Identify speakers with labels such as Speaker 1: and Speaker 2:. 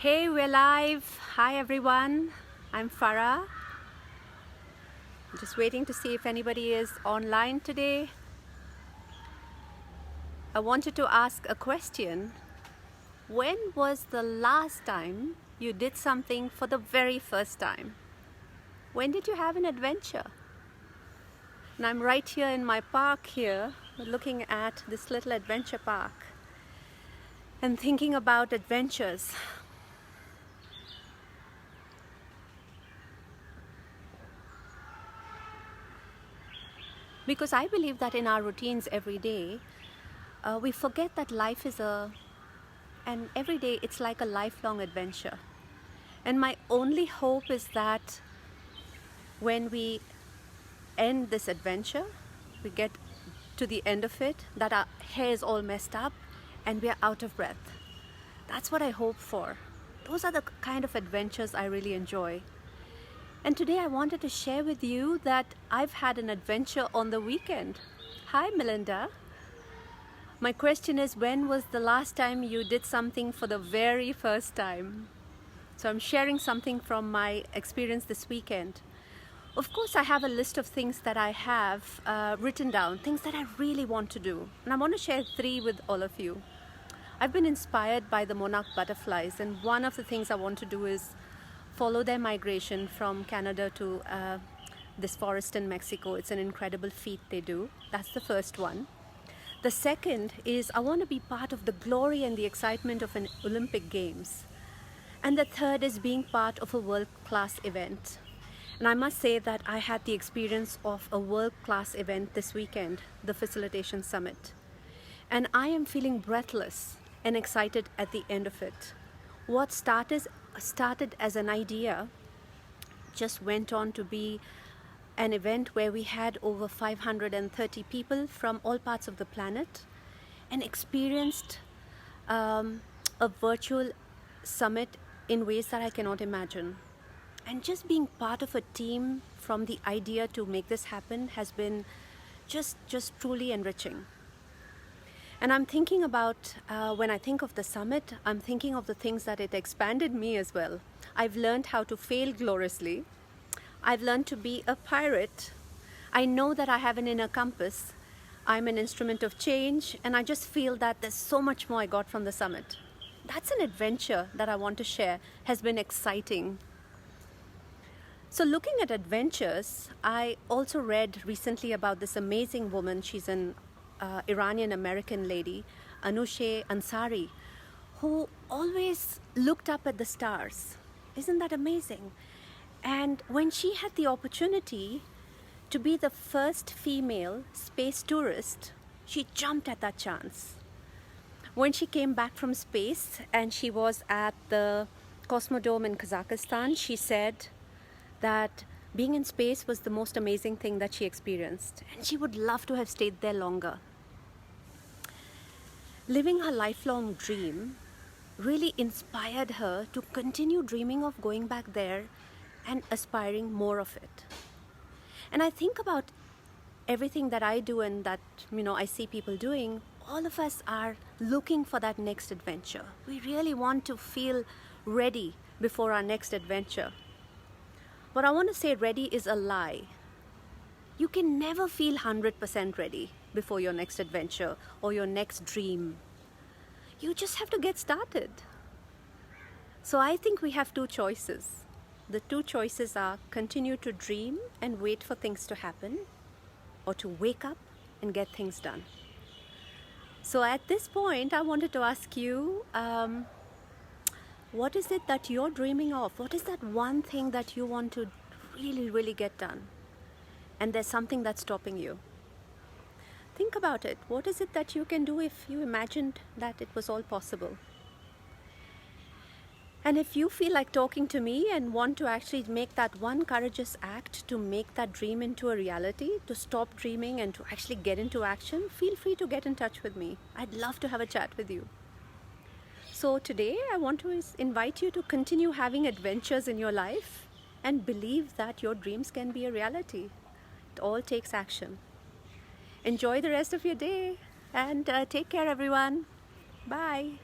Speaker 1: Hey, we're live. Hi everyone. I'm Farah. Just waiting to see if anybody is online today. I wanted to ask a question. When was the last time you did something for the very first time? When did you have an adventure? And I'm right here in my park here, looking at this little adventure park and thinking about adventures. Because I believe that in our routines every day, we forget that life is and every day it's like a lifelong adventure. And my only hope is that when we end this adventure, we get to the end of it, that our hair is all messed up and we are out of breath. That's what I hope for. Those are the kind of adventures I really enjoy. And today I wanted to share with you that I've had an adventure on the weekend. Hi, Melinda. My question is, when was the last time you did something for the very first time? So I'm sharing something from my experience this weekend. Of course, I have a list of things that I have written down, things that I really want to do. And I want to share 3 with all of you. I've been inspired by the monarch butterflies, and one of the things I want to do is follow their migration from Canada to this forest in Mexico. It's an incredible feat they do. That's the first one. The second is I want to be part of the glory and the excitement of an Olympic Games. And the third is being part of a world-class event. And I must say that I had the experience of a world-class event this weekend, the Facilitation Summit. And I am feeling breathless and excited at the end of it. What started as an idea just went on to be an event where we had over 530 people from all parts of the planet and experienced a virtual summit in ways that I cannot imagine. And just being part of a team from the idea to make this happen has been just truly enriching. And I'm thinking about, when I think of the summit, I'm thinking of the things that it expanded me as well. I've learned how to fail gloriously. I've learned to be a pirate. I know that I have an inner compass. I'm an instrument of change, and I just feel that there's so much more I got from the summit. That's an adventure that I want to share, has been exciting. So looking at adventures, I also read recently about this amazing woman. She's an Iranian-American lady, Anousheh Ansari, who always looked up at the stars. Isn't that amazing? And when she had the opportunity to be the first female space tourist, she jumped at that chance. When she came back from space and she was at the Cosmodrome in Kazakhstan, she said that being in space was the most amazing thing that she experienced, and she would love to have stayed there longer. Living her lifelong dream really inspired her to continue dreaming of going back there and aspiring more of it. And I think about everything that I do and that I see people doing. All of us are looking for that next adventure. We really want to feel ready before our next adventure. But I want to say ready is a lie. You can never feel 100% ready before your next adventure or your next dream. You just have to get started. So I think we have 2 choices. The 2 choices are continue to dream and wait for things to happen, or to wake up and get things done. So at this point, I wanted to ask you, what is it that you're dreaming of? What is that one thing that you want to really get done? And there's something that's stopping you. Think about it. What is it that you can do if you imagined that it was all possible? And if you feel like talking to me and want to actually make that one courageous act to make that dream into a reality, to stop dreaming and to actually get into action, feel free to get in touch with me. I'd love to have a chat with you. So today I want to invite you to continue having adventures in your life and believe that your dreams can be a reality. It all takes action. Enjoy the rest of your day and take care, everyone. Bye.